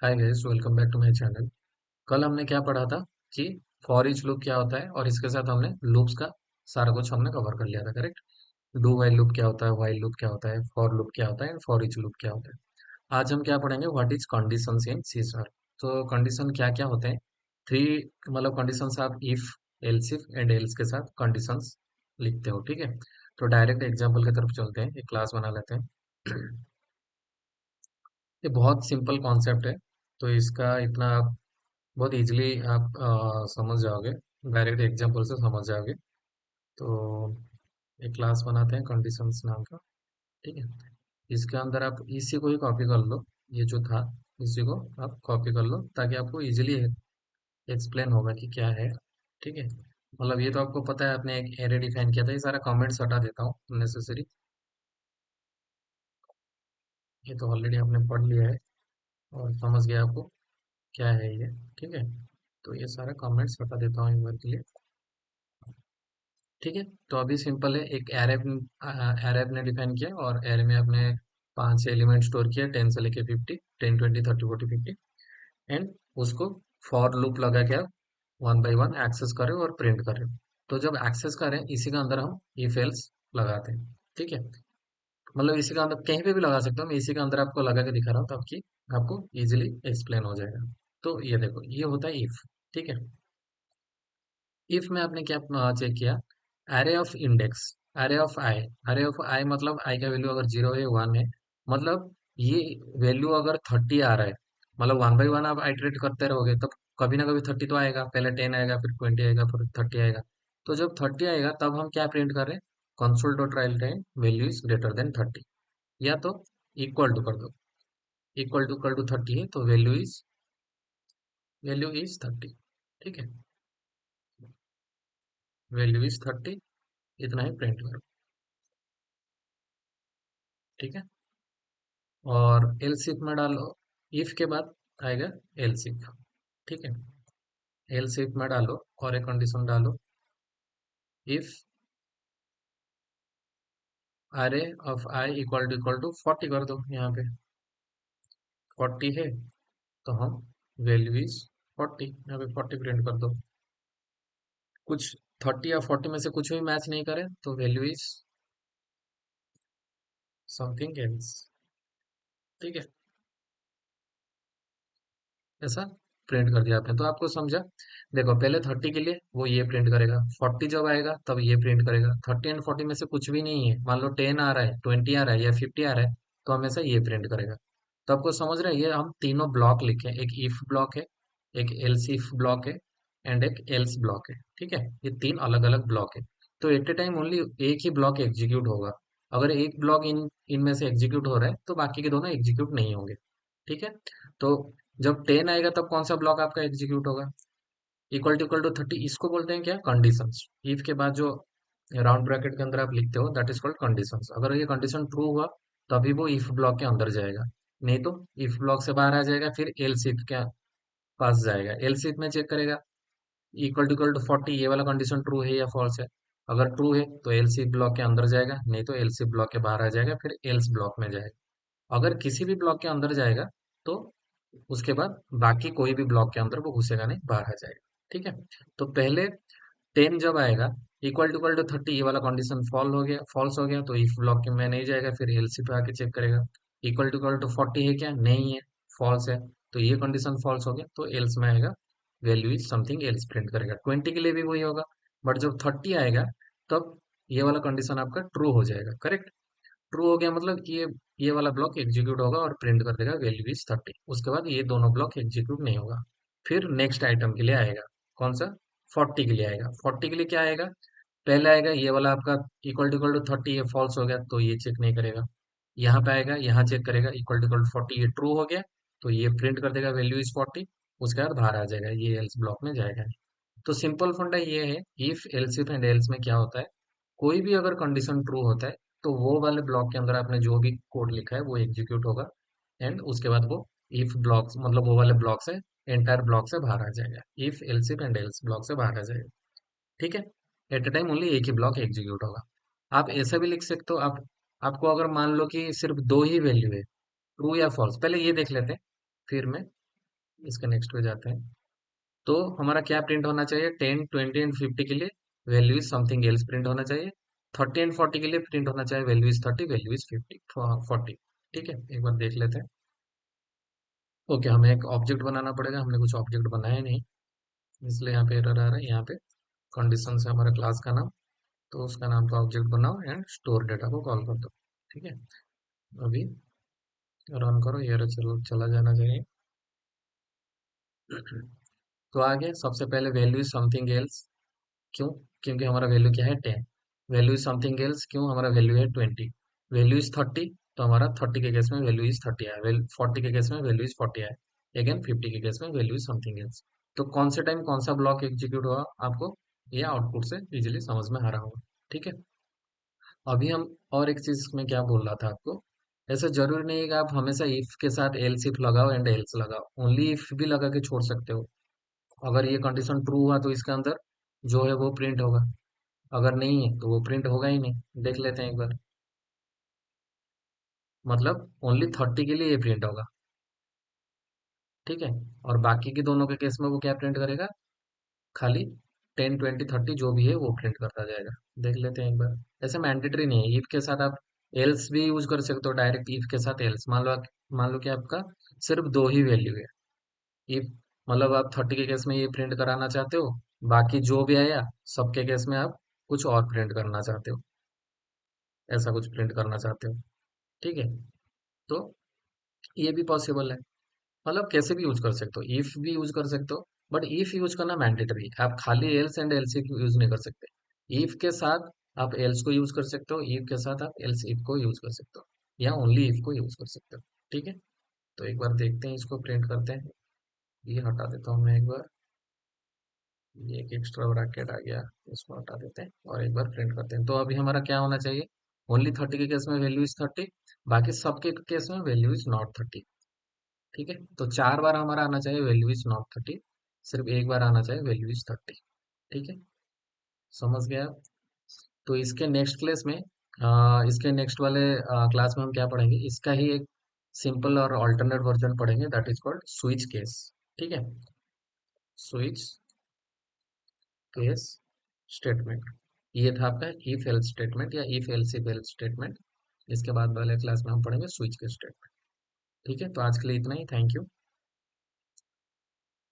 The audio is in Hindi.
Hi guys, welcome back to my channel. कल हमने क्या पढ़ा था कि फॉर ईच लूप क्या होता है, और इसके साथ हमने लूप्स का सारा कुछ हमने कवर कर लिया था। करेक्ट। डू वाइल लूप क्या होता है, वाइल लूप क्या होता है, फॉर लूप क्या होता है एंड फॉर ईच लूप क्या होता है। आज हम क्या पढ़ेंगे, what is conditions in C sharp. तो कंडीशन क्या क्या होते हैं, थ्री मतलब कंडीशंस आप if, else if and else के साथ कंडीशंस लिखते हो। ठीक है, तो डायरेक्ट एग्जाम्पल की तरफ चलते हैं, एक क्लास बना लेते हैं। ये बहुत सिंपल कॉन्सेप्ट है, तो इसका इतना बहुत इजीली आप समझ जाओगे, डायरेक्ट एग्जांपल से समझ जाओगे। तो एक क्लास बनाते हैं कंडीशंस नाम का। ठीक है, इसके अंदर आप इसी को ही कॉपी कर लो, ये जो था इसी को आप कॉपी कर लो ताकि आपको इजीली एक्सप्लेन होगा कि क्या है। ठीक है, मतलब ये तो आपको पता है, आपने एक एरे डिफाइन किया था। ये सारा कमेंट्स हटा देता हूँ नेसेसरी, ये तो ऑलरेडी आपने पढ़ लिया है और समझ गया आपको क्या है ये। ठीक है, तो ये सारा कमेंट्स हटा देता हूँ एक बार के लिए। ठीक है, तो अभी सिंपल है, एक एरे एरे आपने डिफाइन किया और एरे में आपने 5 एलिमेंट स्टोर किया, 10 से लेके 50, 10 20 30 40 50, एंड उसको फॉर लूप लगा के आप वन बाय वन एक्सेस करें और प्रिंट करें। तो जब एक्सेस करें इसी के अंदर हम इफ एल्स लगाते हैं। ठीक है, मतलब इसी के अंदर कहीं पे भी लगा सकते हो, मैं इसी के अंदर आपको लगा के दिखा रहा हूँ ताकि आपको इजिली एक्सप्लेन हो जाएगा। तो ये देखो, ये होता है इफ। ठीक है, इफ में आपने क्या चेक किया, array of index, array of I. Array of I मतलब आई का वैल्यू अगर 0 है 1 है, मतलब ये वैल्यू अगर 30 आ रहा है, मतलब वन बाई वन आप आइटरेट करते रहोगे तब कभी ना कभी 30 तो आएगा। पहले 10 आएगा, फिर 20 आएगा, फिर 30 आएगा। तो जब 30 आएगा तब हम क्या प्रिंट कर रहे हैं, console dot right time value is greater than 30, या तो इक्वल टू कर दो। इक्वल टू 30 है तो वैल्यू इज 30। ठीक है, वैल्यू इज 30, इतना ही प्रिंट करो। ठीक है, और एल्स इफ में डालो, इफ के बाद आएगा एल्स इफ। ठीक है, एल्स इफ में डालो और एक कंडीशन डालो, इफ अरे ऑफ आई इक्वल टू 40 कर दो। यहाँ पे 40 है तो हम वैल्यू इज 40, यहाँ पे 40 प्रिंट कर दो। कुछ 30 या 40 में से कुछ भी मैच नहीं करे तो वैल्यू इज समथिंग एल्स। ठीक है, ऐसा प्रिंट कर दिया आपने तो आपको समझा। देखो, पहले 30 के लिए वो ये प्रिंट करेगा, 40 जब आएगा तब ये प्रिंट करेगा। 30 एंड 40 में से कुछ भी नहीं है, मान लो 10 आ रहा है, 20 आ रहा है या 50 आ रहा है, तो हमेशा ये प्रिंट करेगा। तो आपको समझ रहे हैं, ये हम तीनों ब्लॉक लिखे, एक इफ ब्लॉक है, एक एल्स इफ ब्लॉक है एंड एक एल्स ब्लॉक है। ठीक है, ये तीन अलग अलग ब्लॉक है। तो एट ए टाइम ओनली एक ही ब्लॉक एग्जीक्यूट होगा। अगर एक ब्लॉक इनमें से एग्जीक्यूट हो रहा है तो बाकी के दोनों एग्जीक्यूट नहीं होंगे। ठीक है, तो जब 10 आएगा तब कौन सा ब्लॉक आपका एग्जीक्यूट होगा, इक्वल टू 30, इसको बोलते हैं क्या, कंडीशंस। इफ के बाद जो राउंड ब्रैकेट के अंदर आप लिखते हो दैट इज कॉल्ड कंडीशंस। अगर ये कंडीशन ट्रू हुआ तभी वो इफ ब्लॉक के अंदर जाएगा, नहीं तो इफ ब्लॉक से बाहर आ जाएगा, फिर एल्स इफ के पास जाएगा। एल्स इफ में चेक करेगा इक्वल टू 40, ये वाला कंडीशन ट्रू है या फॉल्स है। अगर ट्रू है तो एल्स इफ ब्लॉक के अंदर जाएगा, नहीं तो एल्स इफ ब्लॉक के बाहर आ जाएगा, फिर एल्स ब्लॉक में जाएगा। अगर किसी भी ब्लॉक के अंदर जाएगा तो उसके बाद बाकी कोई भी ब्लॉक के अंदर वो घुसेगा नहीं, बाहर आ जाएगा। ठीक है, तो पहले 10 जब आएगा इक्वल टू 30, ये वाला कंडीशन फॉल्स हो गया तो इफ ब्लॉक के में नहीं जाएगा, फिर एलसी पे आके चेक करेगा इक्वल टू 40 है क्या, नहीं है, फॉल्स है, तो ये कंडीशन फॉल्स हो गया तो एल्स में आएगा, value is something else print करेगा। 20 के लिए भी वही होगा, बट जब 30 आएगा तब ये वाला कंडीशन आपका ट्रू हो जाएगा। करेक्ट, ट्रू हो गया मतलब ये वाला ब्लॉक एग्जीक्यूट होगा और प्रिंट कर देगा वैल्यू इज 30। उसके बाद ये दोनों ब्लॉक एग्जीक्यूट नहीं होगा। फिर नेक्स्ट आइटम के लिए आएगा, कौन सा, 40 के लिए आएगा। 40 के लिए क्या आएगा, पहले आएगा ये वाला आपका इक्वल टू 30, ये फॉल्स हो गया तो ये चेक नहीं करेगा। यहाँ पे आएगा, यहाँ चेक करेगा इक्वल टू 40, ये ट्रू हो गया तो ये प्रिंट कर देगा वैल्यू इज 40। उसके बाद बाहर आ जाएगा, ये एल्स ब्लॉक में जाएगा नहीं। तो सिंपल फंडा ये है, if else if and else में क्या होता है, कोई भी अगर कंडीशन ट्रू होता है तो वो वाले ब्लॉक के अंदर आपने जो भी कोड लिखा है वो एग्जीक्यूट होगा, एंड उसके बाद वो इफ ब्लॉक मतलब वो वाले ब्लॉक से, एंटायर ब्लॉक से बाहर आ जाएगा, if else if and else block से बाहर आ जाएगा। ठीक है, एट अ टाइम ओनली एक ही ब्लॉक एग्जीक्यूट होगा। आप ऐसा भी लिख सकते हो, आप आपको अगर मान लो कि सिर्फ दो ही वैल्यू है, ट्रू या फॉल्स, पहले ये देख लेते हैं फिर मैं इसके नेक्स्ट पे जाते हैं। तो हमारा क्या प्रिंट होना चाहिए? 10, 20 एंड 50 के लिए value is something else print होना चाहिए। 30 एंड 40 के लिए प्रिंट होना चाहिए वैल्यू इज 30, वैल्यू इज 50, 40। ठीक है, एक बार देख लेते हैं। ओके, हमें एक ऑब्जेक्ट बनाना पड़ेगा, हमने कुछ ऑब्जेक्ट बनाया नहीं, इसलिए यहाँ पे एरर आ रहा है। यहाँ पे कंडीशन से हमारा क्लास का नाम, तो उसका नाम का ऑब्जेक्ट बनाओ एंड स्टोर डेटा को कॉल कर दो। ठीक है, अभी रन करो, ये एरर चला जाना चाहिए। तो आगे सबसे पहले वैल्यू इज समथिंग एल्स, क्यों? क्योंकि हमारा वैल्यू क्या है? 10। वैल्यू इज समथिंग एल्स, क्यों? हमारा वैल्यू है 20। वैल्यू इज 30, तो हमारा 30 के केस में वैल्यू इज 30 आया, 40 के केस में वैल्यू इज 40 आया, अगेन 50 के केस में वैल्यू इज समथिंग एल्स। तो कौन से टाइम कौन सा ब्लॉक एग्जीक्यूट हुआ, आपको ये आउटपुट से इजीली समझ में आ रहा होगा। ठीक है, अभी हम और एक चीज में क्या बोल रहा था आपको, ऐसा जरूरी नहीं है कि आप हमेशा इफ के साथ एल्स इफ लगाओ एंड एल्स लगाओ, ओनली इफ भी लगा के छोड़ सकते हो। अगर ये कंडीशन ट्रू हुआ तो इसके अंदर जो है वो प्रिंट होगा, अगर नहीं है तो वो प्रिंट होगा ही नहीं। देख लेते हैं एक बार, मतलब ओनली 30 के लिए ये प्रिंट होगा। ठीक है, और बाकी के दोनों के केस में वो क्या प्रिंट करेगा? खाली 10, 20, 30 जो भी है वो प्रिंट करता जाएगा। देख लेते हैं एक बार। ऐसे मैंडेटरी नहीं है, इफ के साथ आप एल्स भी यूज कर सकते हो, डायरेक्ट इफ के साथ एल्स। मान लो कि आपका सिर्फ दो ही वैल्यू है, इफ मतलब आप 30 के केस में ये प्रिंट कराना चाहते हो, बाकी जो भी आया सबके केस में आप कुछ और प्रिंट करना चाहते हो, ऐसा कुछ प्रिंट करना चाहते हो। ठीक है, तो ये भी पॉसिबल है, मतलब कैसे भी यूज कर सकते हो, इफ भी यूज कर सकते हो, बट इफ यूज करना मैंडेटरी है। आप खाली else and else if use नहीं कर सकते। इफ के साथ आप एल्स को यूज कर सकते हो, इफ के साथ आप एल्स इफ को यूज कर सकते हो, या ओनली इफ को यूज कर सकते हो। ठीक है, तो एक बार देखते हैं, इसको प्रिंट करते हैं। ये हटा देता हूँ मैं एक बार, ये एक एक्स्ट्रा ब्रैकेट आ गया, इसको हटा देते हैं और एक बार प्रिंट करते हैं। तो अभी हमारा क्या होना चाहिए? ओनली 30 के केस में वैल्यू इज 30, बाकी सबके केस में वैल्यू इज नॉट 30। ठीक है, तो 4 बार हमारा आना चाहिए वैल्यू इज नॉट 30, सिर्फ एक बार आना चाहिए वैल्यू इज 30। ठीक है, समझ गया आप? तो इसके नेक्स्ट क्लास में इसके नेक्स्ट वाले क्लास में हम क्या पढ़ेंगे, इसका ही एक सिंपल और अल्टरनेट वर्जन पढ़ेंगे, that is called switch case. ठीक है, स्विच केस स्टेटमेंट, ये था आपका इफ एल्स स्टेटमेंट या if else if else statement. इसके बाद वाले क्लास में हम पढ़ेंगे स्विच केस स्टेटमेंट। ठीक है, तो आज के लिए इतना ही, थैंक यू।